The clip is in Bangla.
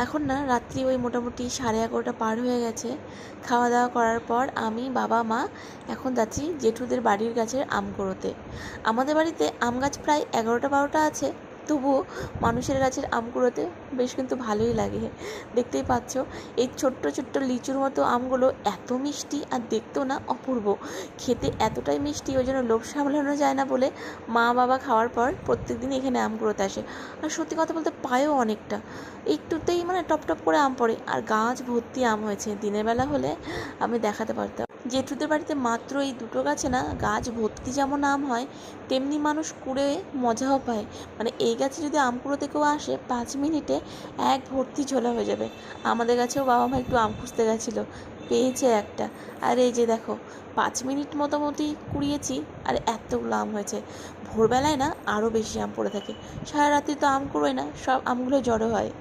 এখন না রাত্রি ওই মোটামুটি 11:30 পার হয়ে গেছে। খাওয়া দাওয়া করার পর আমি, বাবা, মা এখন যাচ্ছি জেঠুদের বাড়ির গাছের আম কুড়োতে। আমাদের বাড়িতে আম গাছ প্রায় 11টা-12টা আছে, তবুও মানুষের গাছের আম কুড়োতে বেশ কিন্তু ভালোই লাগে। দেখতেই পাচ্ছ এই ছোট্ট ছোট্ট লিচুর মতো আমগুলো এত মিষ্টি আর দেখতেও না অপূর্ব। খেতে এতটাই মিষ্টি, ওই জন্য লোভ সামলানো যায় না বলে মা বাবা খাওয়ার পর প্রত্যেক দিন এখানে আম কুড়োতে আসে। আর সত্যি কথা বলতে পায়ও অনেকটা, একটুতেই মানে টপ টপ করে আম পড়ে, আর গাছ ভর্তি আম হয়েছে। দিনের বেলা হলে আমি দেখাতে পারতাম। জেঠুদের বাড়িতে মাত্র এই দুটো গাছে না গাছ ভর্তি যেমন আম হয়, তেমনি মানুষ কুড়ে মজাও পায়। মানে এই গাছে যদি আম কুড়োতে কেউ আসে 5 মিনিটে এক ভর্তি ঝোলা হয়ে যাবে। আমাদের গাছেও বাবা মা একটু আম খুঁজতে গেছিলো, পেয়েছে একটা। আর এই যে দেখো, 5 মিনিট মোটামুটি কুড়িয়েছি আর এতগুলো আম হয়েছে। ভোরবেলায় না আরও বেশি আম পড়ে থাকে। সারা রাত্রি তো আম কুড়োয় না, সব আমগুলো জড়ো হয়।